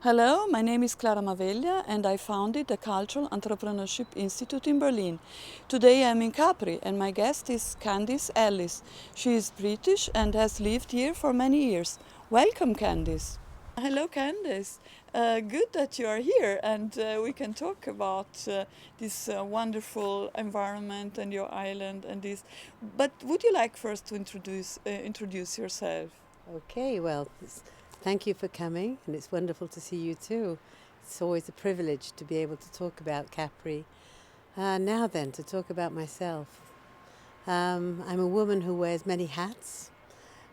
Hello, my name is Clara Maveglia and I founded the Cultural Entrepreneurship Institute in Berlin. Today I'm in Capri and my guest is Candace Ellis. She is British and has lived here for many years. Welcome, Candace. Hello, Candace. Good that you are here and we can talk about this wonderful environment and your island and this. But would you like first to introduce yourself? Okay, well, thank you for coming, and it's wonderful to see you too. It's always a privilege to be able to talk about Capri. Now then, to talk about myself. I'm a woman who wears many hats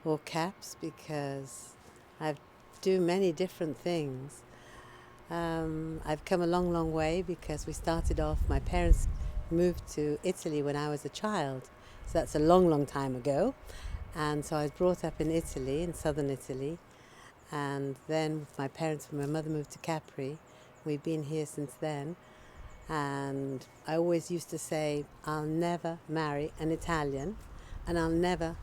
or caps because I do many different things. I've come a long, long way because we started off, my parents moved to Italy when I was a child, so that's a long, long time ago. And so I was brought up in Italy, in southern Italy, and then my parents and my mother moved to Capri. We've been here since then, and I always used to say, I'll never marry an Italian, and I'll never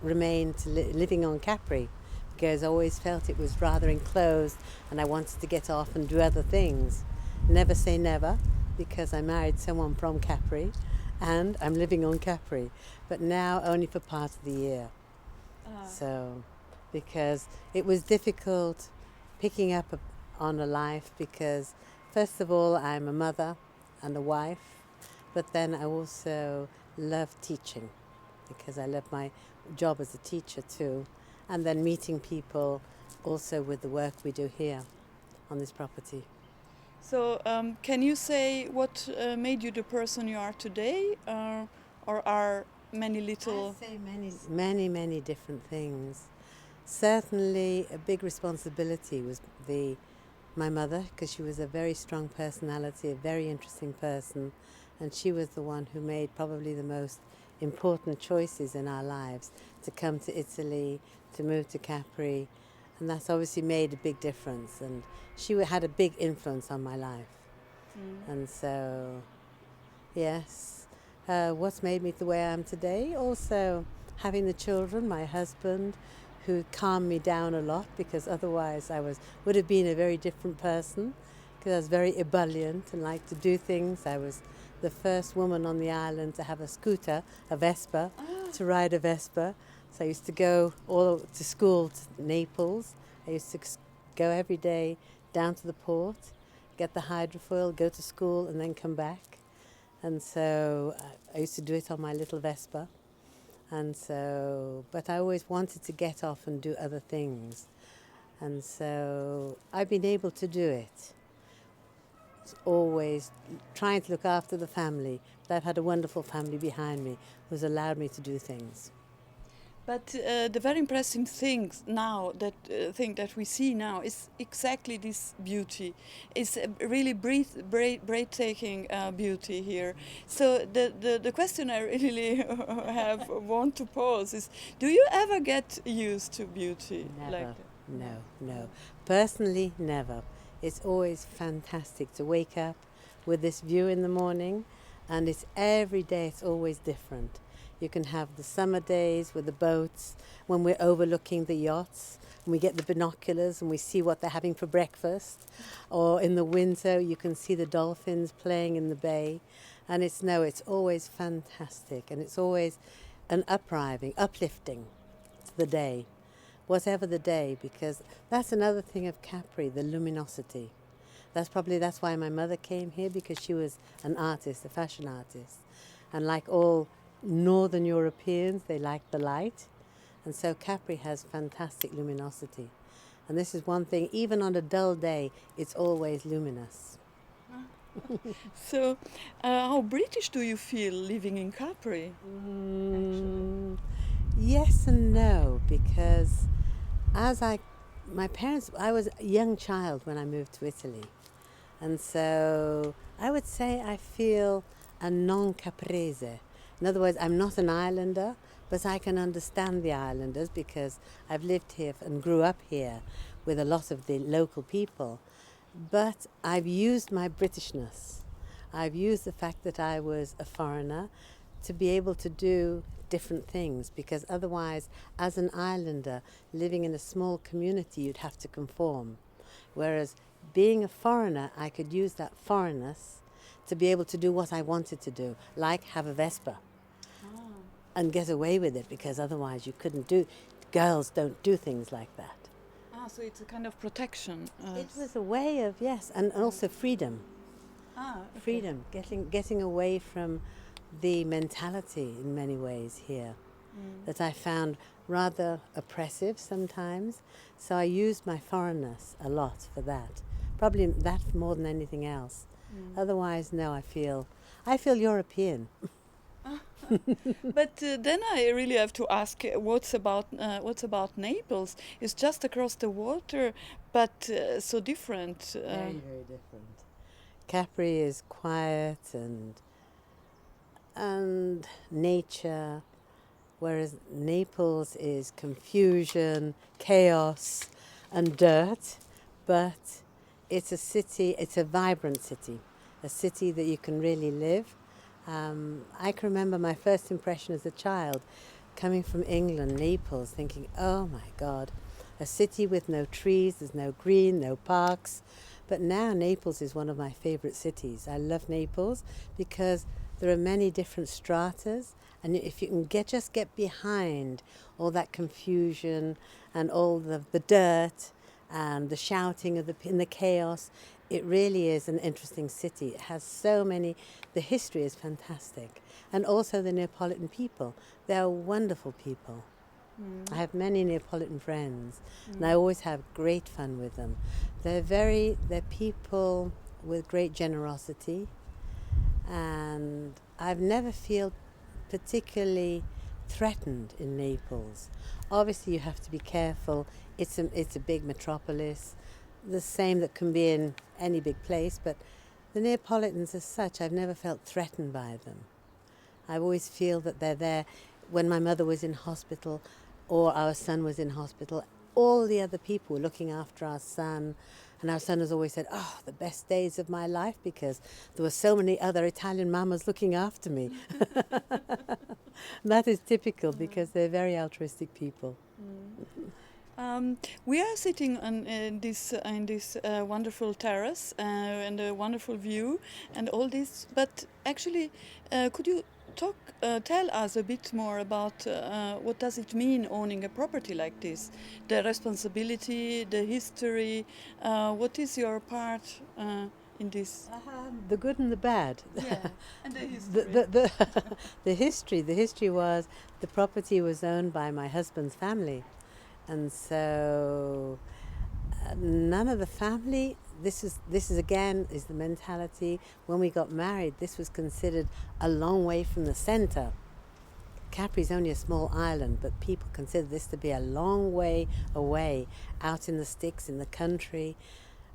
remain living on Capri, because I always felt it was rather enclosed, and I wanted to get off and do other things. Never say never, because I married someone from Capri, and I'm living on Capri, but now only for part of the year. So, because it was difficult picking up on a life because, first of all, I'm a mother and a wife, but then I also love teaching because I love my job as a teacher too, and then meeting people also with the work we do here on this property. So, can you say what made you the person you are today, or are many little? I say many different things. Certainly, a big responsibility was my mother, because she was a very strong personality, a very interesting person, and she was the one who made probably the most important choices in our lives to come to Italy, to move to Capri, and that's obviously made a big difference. And she had a big influence on my life, and so yes. What's made me the way I am today? Also, having the children, my husband, who calmed me down a lot because otherwise would have been a very different person. Because I was very ebullient and liked to do things. I was the first woman on the island to have a scooter, a Vespa, to ride a Vespa. So I used to go all to school to Naples. I used to go every day down to the port, get the hydrofoil, go to school, and then come back. And so I used to do it on my little Vespa. And so, but I always wanted to get off and do other things. And so I've been able to do it. It's always trying to look after the family. But I've had a wonderful family behind me who's allowed me to do things. But the very impressive things now thing that we see now is exactly this beauty. It's a really breathtaking beauty here. So the question I really have want to pose is: do you ever get used to beauty like Never. that? No. Personally, never. It's always fantastic to wake up with this view in the morning, and it's every day, it's always different. You can have the summer days with the boats when we're overlooking the yachts and we get the binoculars and we see what they're having for breakfast. Or in the winter, you can see the dolphins playing in the bay. And it's always fantastic, and it's always an uplifting to the day, whatever the day, because that's another thing of Capri, the luminosity. That's why my mother came here, because she was an artist, a fashion artist. And like all Northern Europeans, they like the light. And so Capri has fantastic luminosity. And this is one thing, even on a dull day, it's always luminous. So, how British do you feel living in Capri? Yes and no, because I was a young child when I moved to Italy. And so I would say I feel a non-caprese. In other words, I'm not an islander, but I can understand the islanders because I've lived here and grew up here with a lot of the local people. But I've used my Britishness. I've used the fact that I was a foreigner to be able to do different things, because otherwise, as an islander living in a small community, you'd have to conform. Whereas being a foreigner, I could use that foreignness to be able to do what I wanted to do, like have a Vespa and get away with it, because otherwise you couldn't do. Girls don't do things like that. So it's a kind of protection. It was a way of, yes, and also freedom. Okay. Freedom, getting away from the mentality in many ways here that I found rather oppressive sometimes. So I used my foreignness a lot for that. Probably that more than anything else. Otherwise, no, I feel European. But then I really have to ask, what's about Naples? It's just across the water, but so different. Very, very different. Capri is quiet and nature, whereas Naples is confusion, chaos, and dirt. But it's a city, it's a vibrant city, a city that you can really live. I can remember my first impression as a child coming from England, Naples, thinking, oh my God, a city with no trees, there's no green, no parks. But now Naples is one of my favorite cities. I love Naples because there are many different stratas, and if you can just get behind all that confusion and all the dirt and the shouting of in the chaos, it really is an interesting city. It has so many, the history is fantastic. And also the Neapolitan people. They are wonderful people. I have many Neapolitan friends, and I always have great fun with them. They're people with great generosity, and I've never felt particularly threatened in Naples. Obviously, you have to be careful. It's a big metropolis, the same that can be in any big place, but the Neapolitans as such, I've never felt threatened by them. I always feel that they're there. When my mother was in hospital or our son was in hospital, all the other people were looking after our son, and our son has always said, oh, the best days of my life, because there were so many other Italian mamas looking after me. That is typical because they're very altruistic people. We are sitting on this wonderful terrace and a wonderful view and all this. But actually, could you tell us a bit more about what does it mean owning a property like this? The responsibility, the history. What is your part in this? The good and the bad. Yeah, and the history. The history was the property was owned by my husband's family. And so none of the family, this is again is the mentality. When we got married, this was considered a long way from the center. Capri is only a small island, but people consider this to be a long way away, out in the sticks, in the country.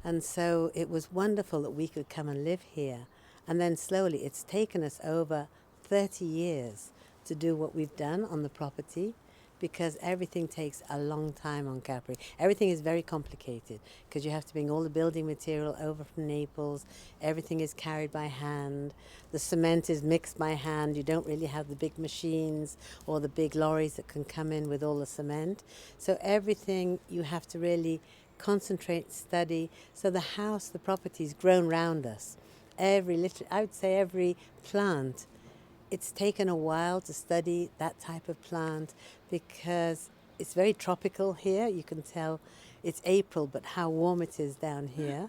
And so it was wonderful that we could come and live here. And then slowly, it's taken us over 30 years to do what we've done on the property, because everything takes a long time on Capri. Everything is very complicated because you have to bring all the building material over from Naples. Everything is carried by hand. The cement is mixed by hand. You don't really have the big machines or the big lorries that can come in with all the cement. So everything you have to really concentrate, study. So the house, the property's grown round us. I would say every plant, it's taken a while to study that type of plant because it's very tropical here. You can tell it's April, but how warm it is down here.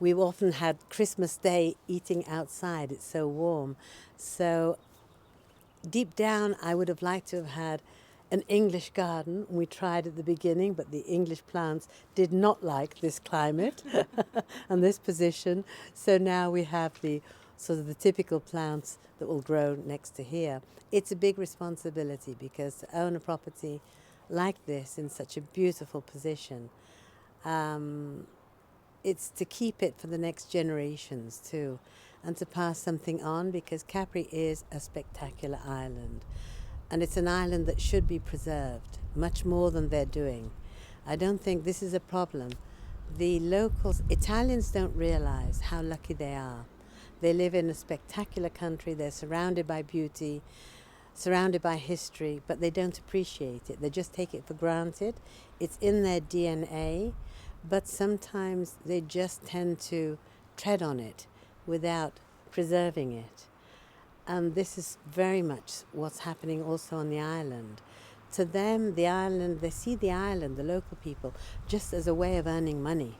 We've often had Christmas Day eating outside. It's so warm. So deep down, I would have liked to have had an English garden. We tried at the beginning, but the English plants did not like this climate and this position. So now we have the sort of the typical plants that will grow next to here. It's a big responsibility because to own a property like this in such a beautiful position, it's to keep it for the next generations too, and to pass something on, because Capri is a spectacular island, and it's an island that should be preserved much more than they're doing. I don't think this is a problem. The locals, Italians, don't realize how lucky they are. They live in a spectacular country. They're surrounded by beauty, surrounded by history, but they don't appreciate it. They just take it for granted. It's in their DNA, but sometimes they just tend to tread on it without preserving it. And this is very much what's happening also on the island. To them, the island, they see the island, the local people, just as a way of earning money.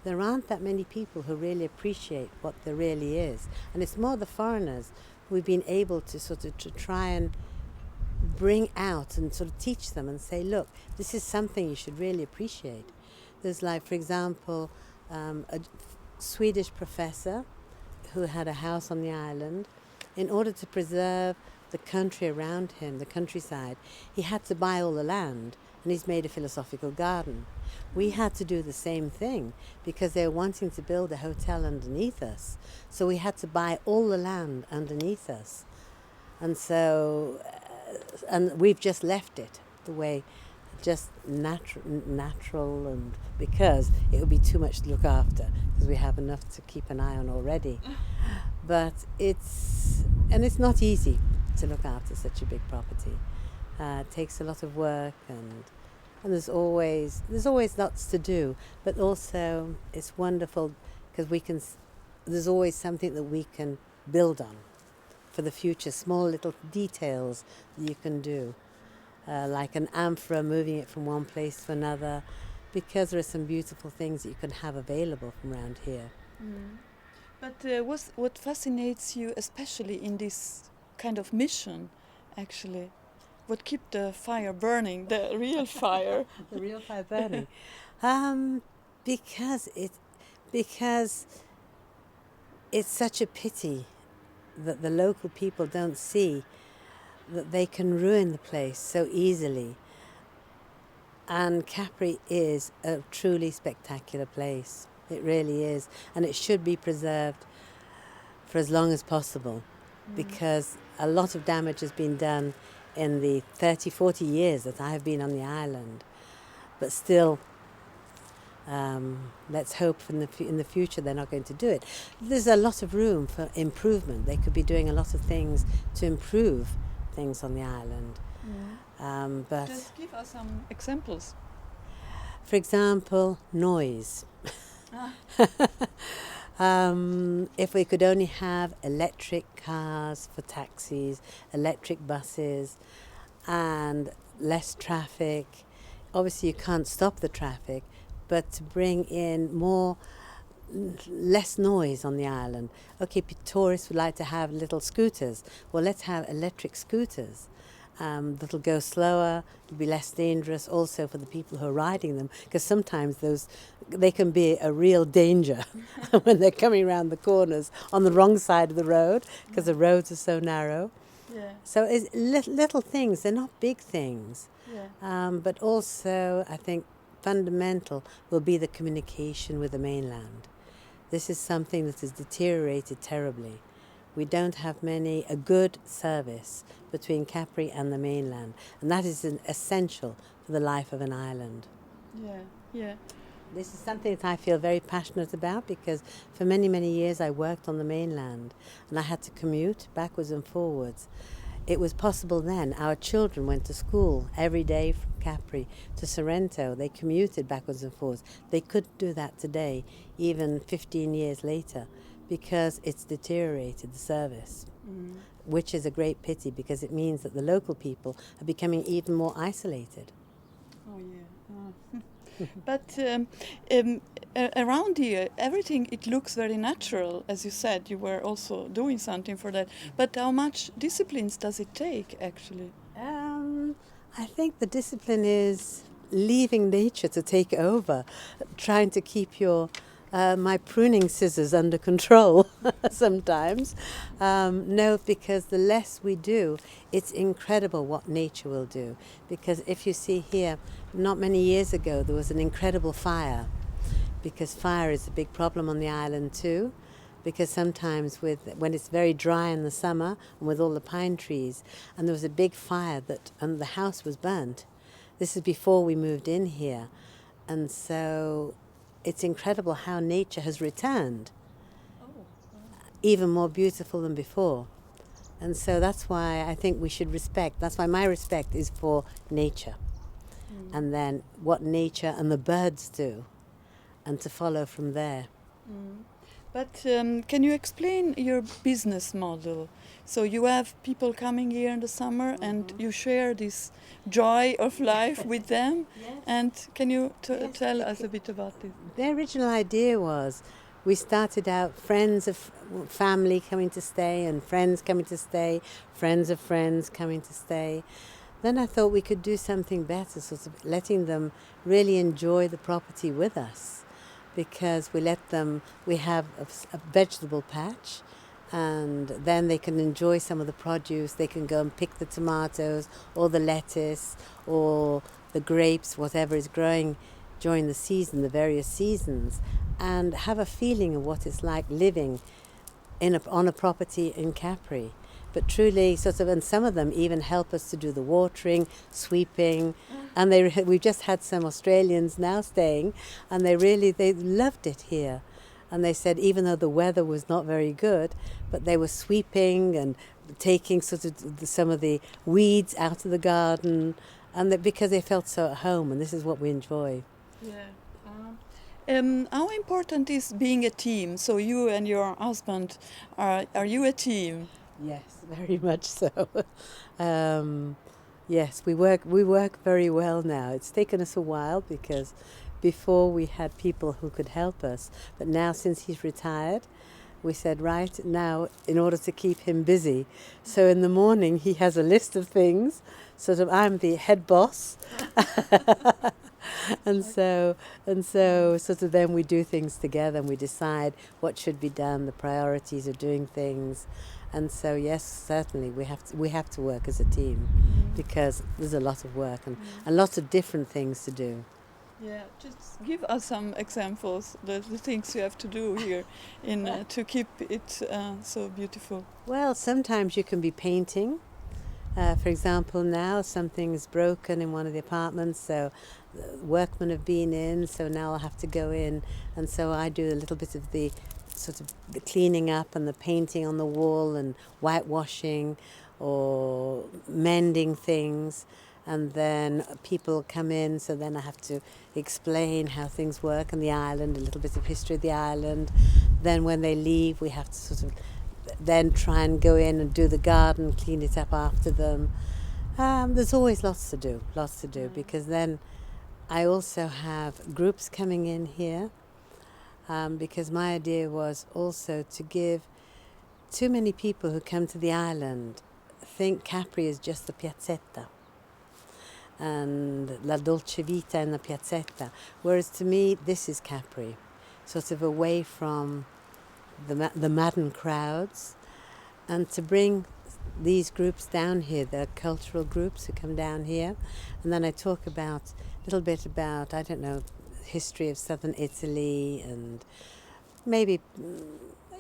There aren't that many people who really appreciate what there really is. And it's more the foreigners we've been able to sort of to try and bring out and sort of teach them and say, look, this is something you should really appreciate. There's like, for example, a Swedish professor who had a house on the island. In order to preserve the country around him, the countryside, he had to buy all the land, and he's made a philosophical garden. We had to do the same thing because they were wanting to build a hotel underneath us. So we had to buy all the land underneath us. And so, and we've just left it the way, just natural, and because it would be too much to look after because we have enough to keep an eye on already. But it's not easy to look after such a big property. It takes a lot of work, and there's always lots to do. But also it's wonderful because there's always something that we can build on for the future. Small little details that you can do, like an amphora, moving it from one place to another, because there are some beautiful things that you can have available from around here. Mm. But what fascinates you especially in this kind of mission, actually? What keeps the fire burning, the real fire? The real fire burning? Because it's such a pity that the local people don't see that they can ruin the place so easily. And Capri is a truly spectacular place. It really is. And it should be preserved for as long as possible, because a lot of damage has been done in the 30, 40 years that I have been on the island. But still, let's hope in the future they're not going to do it. There's a lot of room for improvement. They could be doing a lot of things to improve things on the island. But just give us some examples. For example, noise. If we could only have electric cars for taxis, electric buses, and less traffic. Obviously you can't stop the traffic, but to bring in less noise on the island. Okay, tourists would like to have little scooters. Well, let's have electric scooters. That'll go slower, it'll be less dangerous also for the people who are riding them, because sometimes they can be a real danger when they're coming around the corners on the wrong side of the road, because the roads are so narrow. Yeah. So it's little things, they're not big things. Yeah. But also I think fundamental will be the communication with the mainland. This is something that has deteriorated terribly. We don't have a good service between Capri and the mainland, and that is essential for the life of an island. Yeah, yeah. This is something that I feel very passionate about, because for many, many years I worked on the mainland and I had to commute backwards and forwards. It was possible then. Our children went to school every day from Capri to Sorrento. They commuted backwards and forwards. They couldn't do that today, even 15 years later, because it's deteriorated, the service, which is a great pity, because it means that the local people are becoming even more isolated. Oh, yeah. But around here, everything, it looks very natural. As you said, you were also doing something for that. But how much disciplines does it take, actually? I think the discipline is leaving nature to take over, trying to keep my pruning scissors under control sometimes. No, because the less we do, it's incredible what nature will do. Because if you see here, not many years ago, there was an incredible fire, because fire is a big problem on the island too. Because sometimes when it's very dry in the summer and with all the pine trees, and there was a big fire and the house was burnt. This is before we moved in here. And so it's incredible how nature has returned, even more beautiful than before. And so that's why I think we should respect. That's why my respect is for nature. And then what nature and the birds do. and to follow from there. But can you explain your business model? So you have people coming here in the summer and you share this joy of life with them. Yes. And can you Yes, tell us a bit about it? The original idea was we started out friends of family coming to stay and friends coming to stay, friends of friends coming to stay. Then I thought we could do something better, sort of letting them really enjoy the property with us, because we have a vegetable patch, and then they can enjoy some of the produce. They can go and pick the tomatoes or the lettuce or the grapes, whatever is growing during the season, the various seasons, and have a feeling of what it's like living on a property in Capri. But truly, and some of them even help us to do the watering, sweeping, and we've just had some Australians now staying, and they loved it here, and they said even though the weather was not very good, but they were sweeping and taking some of the weeds out of the garden, and because they felt so at home, and this is what we enjoy. Yeah. How important is being a team? So you and your husband, are you a team? Yes, very much so. Yes, we work very well now. It's taken us a while because before we had people who could help us, but now since he's retired, we said, right now, in order to keep him busy, so in the morning he has a list of things. I'm the head boss, and so then we do things together and we decide what should be done, the priorities of doing things. And so yes, certainly we have to work as a team, because there's a lot of work and lots of different things to do. Yeah, just give us some examples, the things you have to do here to keep it so beautiful. Well, sometimes you can be painting. For example, now something is broken in one of the apartments, so the workmen have been in, so now I'll have to go in, and so I do a little bit of the cleaning up and the painting on the wall and whitewashing or mending things. And then people come in, so then I have to explain how things work on the island, a little bit of history of the island. Then when they leave, we have to then try and go in and do the garden, clean it up after them. There's always lots to do, because then I also have groups coming in here, because my idea was also to give too many people who come to the island think Capri is just the piazzetta and la dolce vita in the piazzetta, whereas to me this is Capri, away from the madden crowds, and to bring these groups down here, the cultural groups who come down here, and then I talk a little bit about, I don't know, history of southern Italy and maybe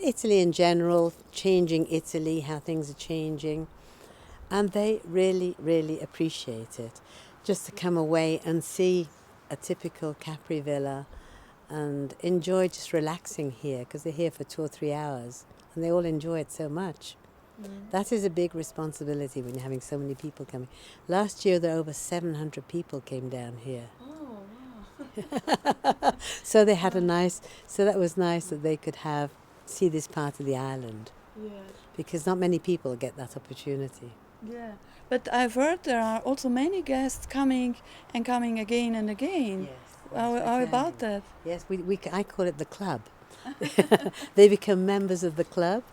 Italy in general, changing Italy, how things are changing. And they really, really appreciate it. Just to come away and see a typical Capri villa and enjoy just relaxing here, because they're here for 2 or 3 hours and they all enjoy it so much. That is a big responsibility when you're having so many people coming. Last year there were over 700 people came down here. Oh, wow. So they had so that was nice that they could see this part of the island. Yeah. Because not many people get that opportunity. Yeah, but I've heard there are also many guests coming again and again. Yes. How about that? Yes, I call it the club. They become members of the club.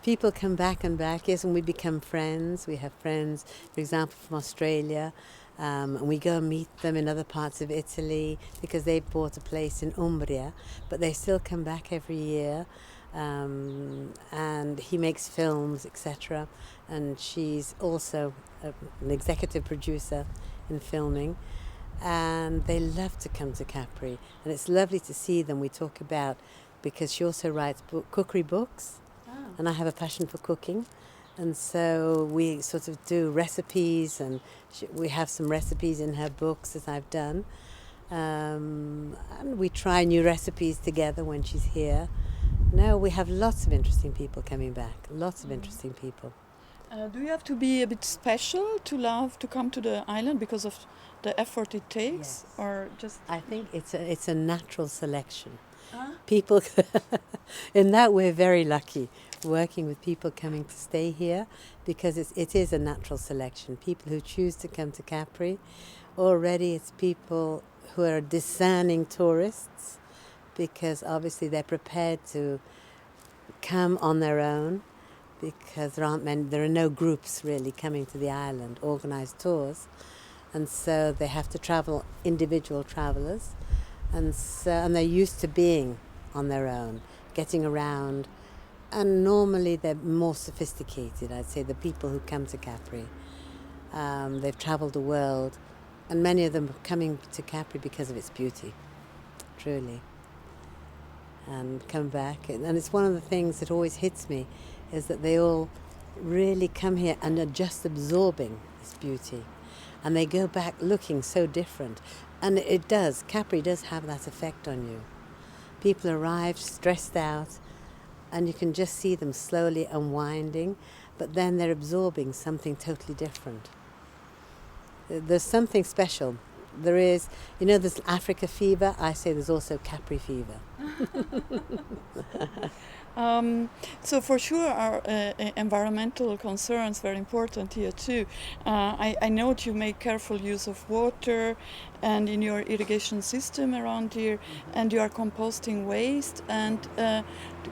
People come back and back, yes, and we become friends. We have friends, for example, from Australia, and we go and meet them in other parts of Italy because they bought a place in Umbria, but they still come back every year. And he makes films, etc. And she's also an executive producer in filming. And they love to come to Capri. And it's lovely to see them. We talk about, because she also writes cookery books. Oh. And I have a passion for cooking. And so we do recipes, and we have some recipes in her books that I've done. And we try new recipes together when she's here. No, we have lots of interesting people coming back. Lots of interesting people. Do you have to be a bit special to love to come to the island because of the effort it takes, Yes. or just? I think it's a natural selection. Huh? People, in that we're very lucky working with people coming to stay here because it is a natural selection. People who choose to come to Capri, already it's people who are discerning tourists because obviously they're prepared to come on their own because there are no groups really coming to the island, organized tours, and so they have to travel individual travelers, and they're used to being on their own, getting around, and normally they're more sophisticated. I'd say the people who come to Capri, they've traveled the world, and many of them are coming to Capri because of its beauty, truly, and come back. And it's one of the things that always hits me is that they all really come here and are just absorbing this beauty, and they go back looking so different. And Capri does have that effect on you. People arrive stressed out, and you can just see them slowly unwinding, but then they're absorbing something totally different. There's something special. There's Africa fever. I say there's also Capri fever. So for sure, our environmental concerns very important here too. I note you make careful use of water, and in your irrigation system around here, and you are composting waste. And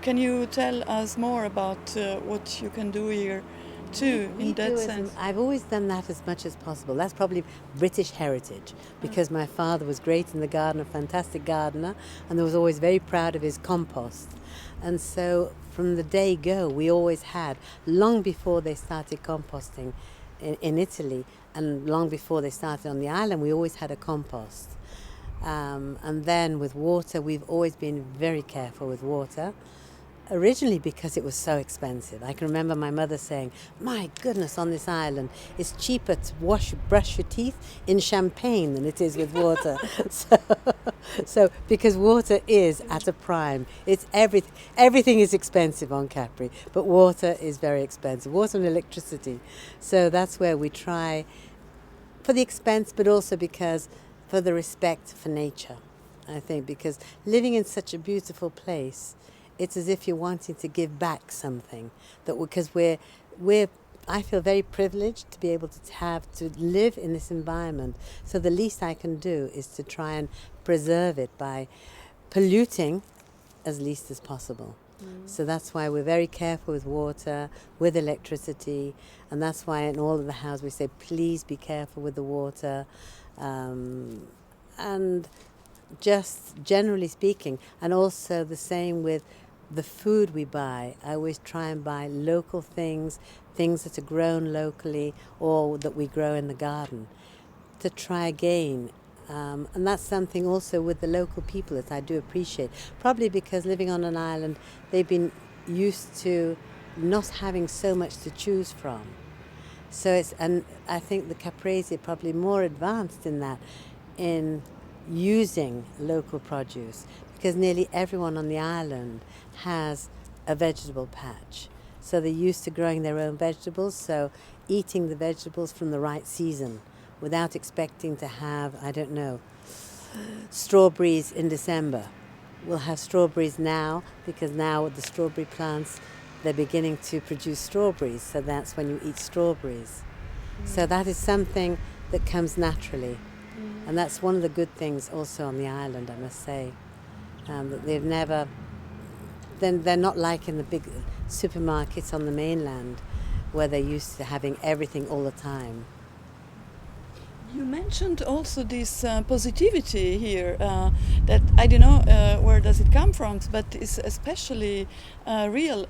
can you tell us more about what you can do here too in that sense? I've always done that as much as possible. That's probably British heritage because my father was great in the garden, a fantastic gardener, and was always very proud of his compost. And so from the day go, we always had, long before they started composting in Italy and long before they started on the island, we always had a compost. And then with water, we've always been very careful with water. Originally because it was so expensive. I can remember my mother saying, my goodness, on this island, it's cheaper to brush your teeth in champagne than it is with water. So because water is at a prime. It's everything is expensive on Capri, but water is very expensive. Water and electricity. So that's where we try for the expense, but also because for the respect for nature, I think, because living in such a beautiful place, it's as if you're wanting to give back something. Because I feel very privileged to be able to live in this environment. So the least I can do is to try and preserve it by polluting as least as possible. So that's why we're very careful with water, with electricity, and that's why in all of the houses we say, please be careful with the water, and just generally speaking, and also the same with the food we buy. I always try and buy local things that are grown locally or that we grow in the garden, to try again. And that's something also with the local people that I do appreciate. Probably because living on an island, they've been used to not having so much to choose from. And I think the Caprese are probably more advanced in that, in using local produce, because nearly everyone on the island has a vegetable patch. So they're used to growing their own vegetables, so eating the vegetables from the right season without expecting to have, strawberries in December. We'll have strawberries now because now with the strawberry plants, they're beginning to produce strawberries, so that's when you eat strawberries. So that is something that comes naturally. And that's one of the good things also on the island, I must say, that they're not like in the big supermarkets on the mainland where they're used to having everything all the time. You mentioned also this positivity here, that I don't know where does it come from, but it's especially real.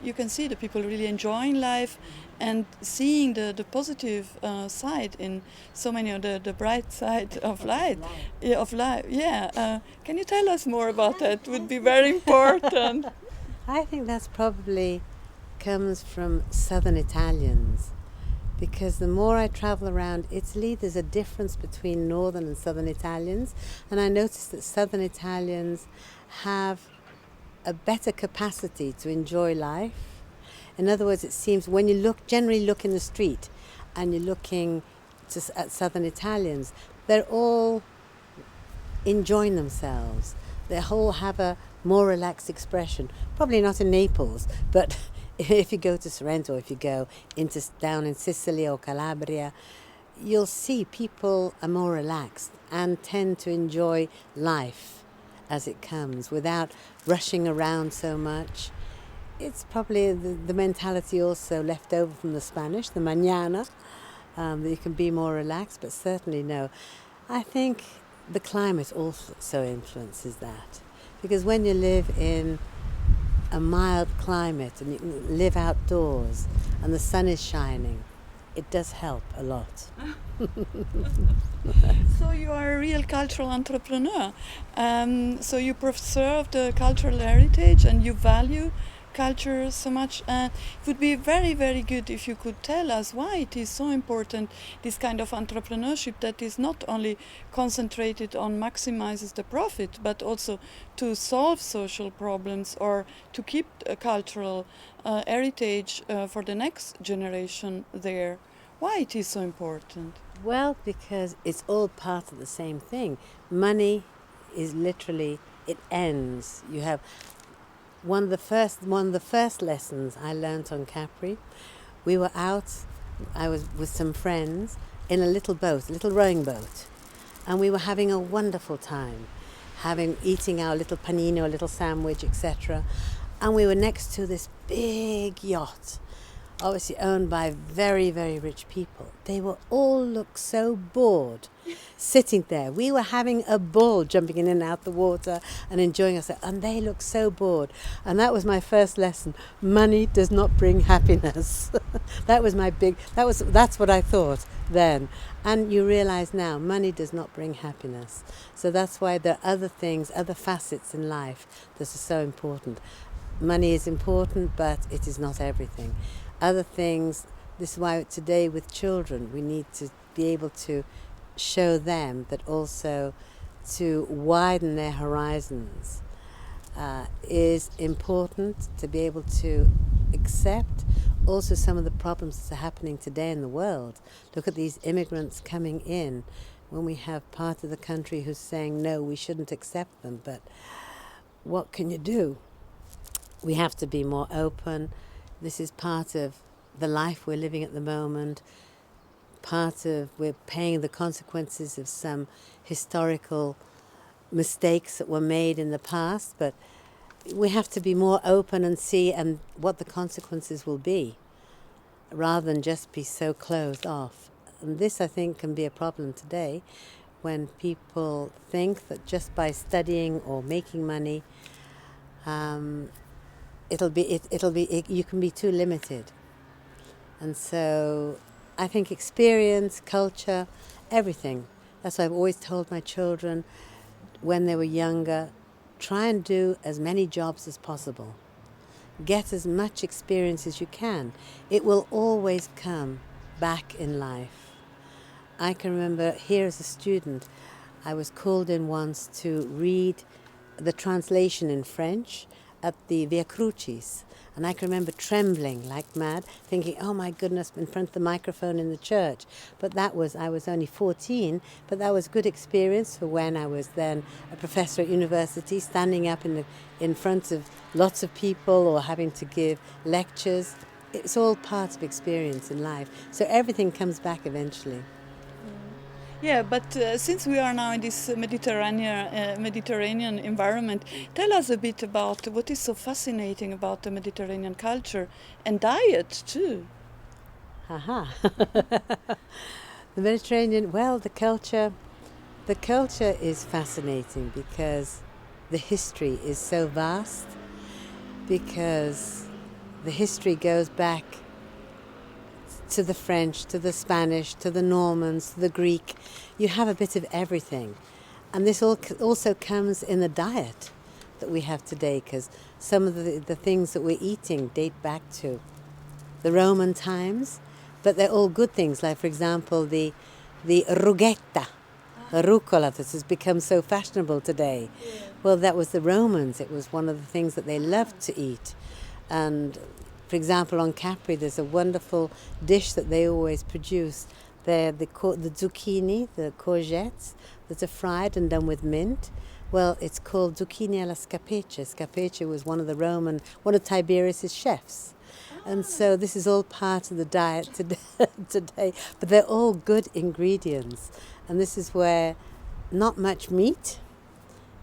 You can see the people really enjoying life and seeing the positive side in so many of the bright side of light. Yeah, of life. Yeah. Can you tell us more about that? Would be very important. I think that's probably comes from southern Italians. Because the more I travel around Italy, there's a difference between northern and southern Italians. And I noticed that southern Italians have a better capacity to enjoy life. In other words, it seems when you generally look in the street and you're looking at Southern Italians, they're all enjoying themselves. They all have a more relaxed expression. Probably not in Naples, but if you go to Sorrento, if you go down in Sicily or Calabria, you'll see people are more relaxed and tend to enjoy life as it comes without rushing around so much. It's probably the mentality also left over from the Spanish, the mañana, that you can be more relaxed, but certainly no. I think the climate also influences that, because when you live in a mild climate and you can live outdoors and the sun is shining, it does help a lot. So you are a real cultural entrepreneur. So you preserve the cultural heritage and you value culture so much. It would be very, very good if you could tell us why it is so important, this kind of entrepreneurship that is not only concentrated on maximizes the profit, but also to solve social problems or to keep a cultural heritage for the next generation there. Why it is so important? Well, because it's all part of the same thing. Money is literally, it ends. You have one of the first lessons I learnt on Capri. We were out, I was with some friends in a little boat, a little rowing boat, and we were having a wonderful time, eating our little panino, a little sandwich, etc. And we were next to this big yacht, obviously owned by very, very rich people. They were all looked so bored sitting there. We were having a ball jumping in and out the water and enjoying ourselves, and they looked so bored. And that was my first lesson. Money does not bring happiness. That's what I thought then. And you realize now, money does not bring happiness. So that's why there are other things, other facets in life that are so important. Money is important, but it is not everything. Other things, this is why today with children we need to be able to show them that also to widen their horizons is important, to be able to accept also some of the problems that are happening today in the world. Look at these immigrants coming in when we have part of the country who's saying no, we shouldn't accept them, but what can you do? We have to be more open. This is part of the life we're living at the moment. We're paying the consequences of some historical mistakes that were made in the past, but we have to be more open and see what the consequences will be, rather than just be so closed off. And this, I think, can be a problem today, when people think that just by studying or making money, you can be too limited. And so I think experience, culture, everything. That's why I've always told my children when they were younger, try and do as many jobs as possible. Get as much experience as you can. It will always come back in life. I can remember here as a student, I was called in once to read the translation in French at the Via Crucis. And I can remember trembling like mad, thinking, oh my goodness, in front of the microphone in the church. But I was only 14, but that was good experience for when I was then a professor at university, standing up in front of lots of people or having to give lectures. It's all part of experience in life. So everything comes back eventually. Yeah, but since we are now in this Mediterranean environment, tell us a bit about what is so fascinating about the Mediterranean culture and diet too. Aha. The Mediterranean, well, the culture is fascinating because the history is so vast, because the history goes back to the French, to the Spanish, to the Normans, to the Greek. You have a bit of everything. And this also comes in the diet that we have today, because some of the things that we're eating date back to the Roman times, but they're all good things. Like, for example, the rughetta, the rucola that has become so fashionable today. Yeah. Well, that was the Romans. It was one of the things that they loved to eat. And For example, on Capri, there's a wonderful dish that they always produce. They're the zucchini, the courgettes that are fried and done with mint. Well, it's called zucchini alla scapece. Scapece was one of Tiberius's chefs. And so this is all part of the diet today. But they're all good ingredients. And this is where not much meat,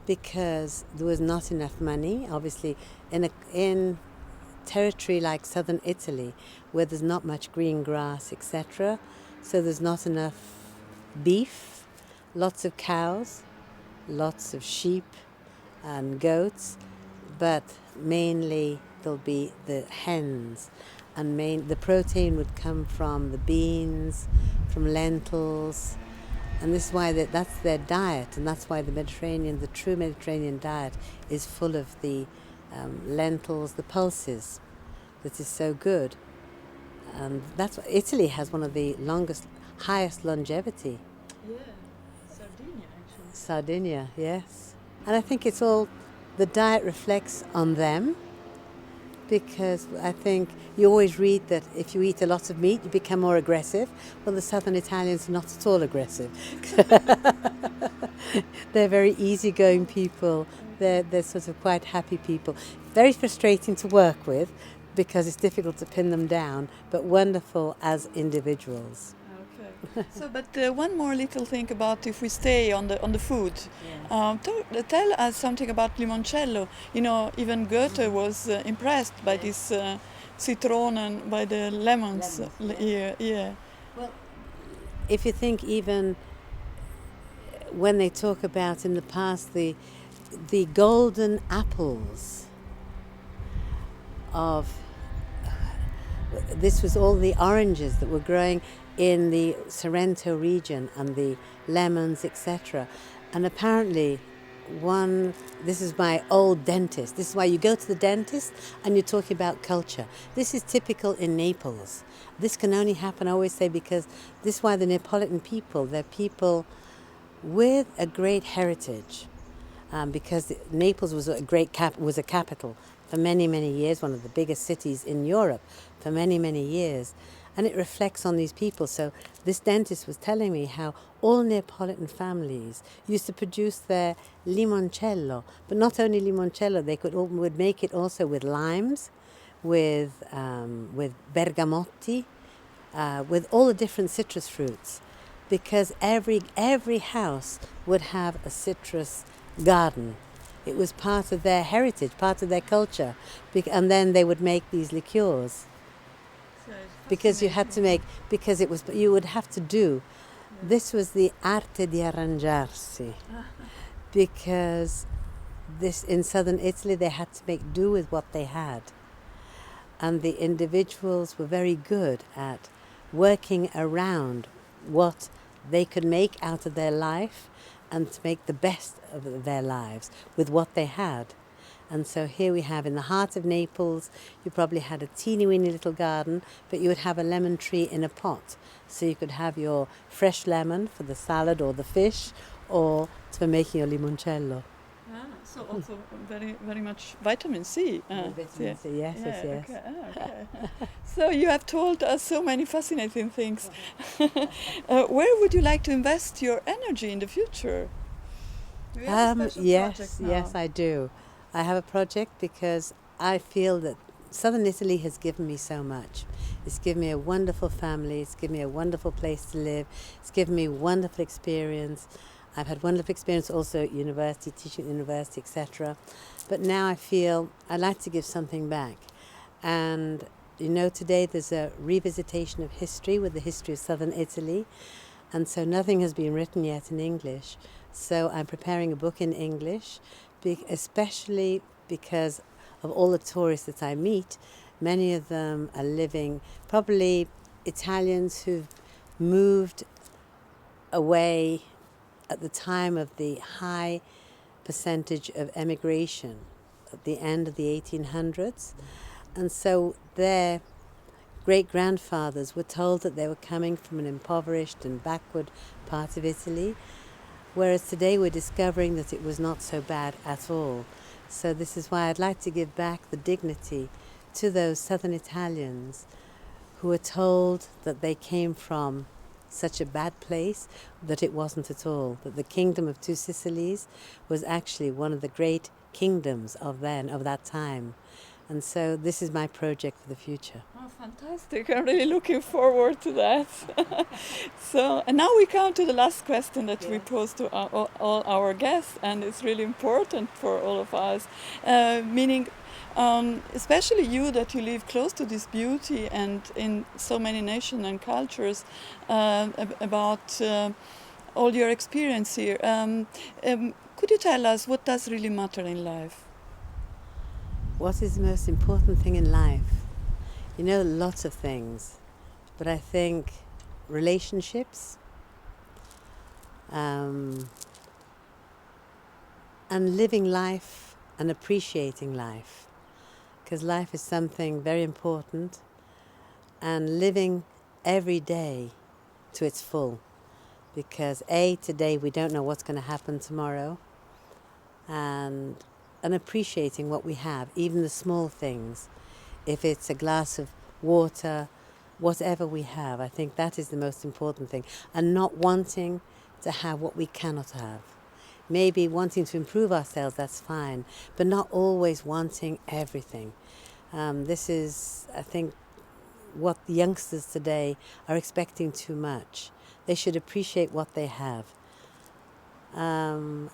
because there was not enough money. Obviously, in territory like southern Italy, where there's not much green grass, etc., so there's not enough beef, lots of cows, lots of sheep and goats, but mainly there'll be the hens, and the protein would come from the beans, from lentils, and this is why that's their diet, and that's why the true Mediterranean diet is full of the lentils, the pulses, that is so good. And that's why Italy has one of the highest longevity. Yeah, Sardinia actually. Sardinia, yes. And I think it's all, the diet reflects on them, because I think you always read that if you eat a lot of meat, you become more aggressive. Well, the southern Italians are not at all aggressive. They're very easygoing people. They're sort of quite happy people. Very frustrating to work with, because it's difficult to pin them down, but wonderful as individuals. Okay. So, but one more little thing about, if we stay on the food. Tell us something about limoncello. You know, even Goethe was impressed by this citron, by the lemons. Yeah. Well, if you think, even when they talk about in the past the golden apples of, this was all the oranges that were growing in the Sorrento region, and the lemons, etc. And apparently this is my old dentist. This is why you go to the dentist and you're talking about culture. This is typical in Naples. This can only happen, I always say, because this is why the Neapolitan people, they're people with a great heritage, because Naples was a capital for many, many years, one of the biggest cities in Europe for many, many years. And it reflects on these people. So this dentist was telling me how all Neapolitan families used to produce their limoncello, but not only limoncello, they would make it also with limes, with bergamotti, with all the different citrus fruits, because every house would have a citrus garden. It was part of their heritage, part of their culture, and then they would make these liqueurs. Because you had to make, because it was, you would have to do, this was the arte di arrangiarsi, because this, in southern Italy, they had to make do with what they had. And the individuals were very good at working around what they could make out of their life, and to make the best of their lives with what they had. And so here we have, in the heart of Naples, you probably had a teeny-weeny little garden, but you would have a lemon tree in a pot. So you could have your fresh lemon for the salad or the fish, or for making your limoncello. So also very, very much vitamin C. Vitamin C, yes. Okay. Okay. So you have told us so many fascinating things. Where would you like to invest your energy in the future? Do you have a special project now? Yes, I do. I have a project because I feel that southern Italy has given me so much. It's given me a wonderful family. It's given me a wonderful place to live. It's given me wonderful experience. I've had wonderful experience also at university, teaching at university, etc. But now I feel I'd like to give something back. And you know, today there's a revisitation of history with the history of southern Italy. And so nothing has been written yet in English. So I'm preparing a book in English, especially because of all the tourists that I meet. Many of them are living, probably Italians who've moved away at the time of the high percentage of emigration at the end of the 1800s. And so their great-grandfathers were told that they were coming from an impoverished and backward part of Italy, whereas today we're discovering that it was not so bad at all. So this is why I'd like to give back the dignity to those southern Italians who were told that they came from such a bad place, that it wasn't at all, that the kingdom of Two Sicilies was actually one of the great kingdoms of that time. And so this is my project for the future. Oh, fantastic. I'm really looking forward to that. So, and now we come to the last question that we pose to all our guests, and it's really important for all of us, meaning especially you, that you live close to this beauty and in so many nations and cultures, about all your experience here. Could you tell us what does really matter in life? What is the most important thing in life? You know, lots of things, but I think relationships, and living life and appreciating life, because life is something very important, and living every day to its full, because today we don't know what's going to happen tomorrow, and appreciating what we have, even the small things. If it's a glass of water, whatever we have, I think that is the most important thing. And not wanting to have what we cannot have. Maybe wanting to improve ourselves, that's fine, but not always wanting everything. This is, I think, what the youngsters today are expecting too much. They should appreciate what they have. And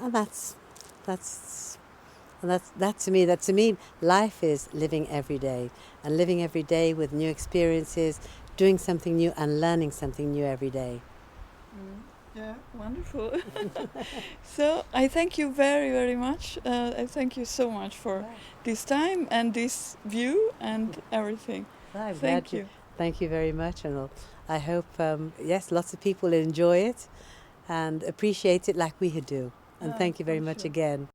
that to me, life is living every day, and living every day with new experiences, doing something new and learning something new every day. Yeah, wonderful. So I thank you very, very much. I thank you so much for this time and this view and everything. Thank you. Thank you very much, and I hope, yes, lots of people enjoy it and appreciate it like we do. And thank you very much again.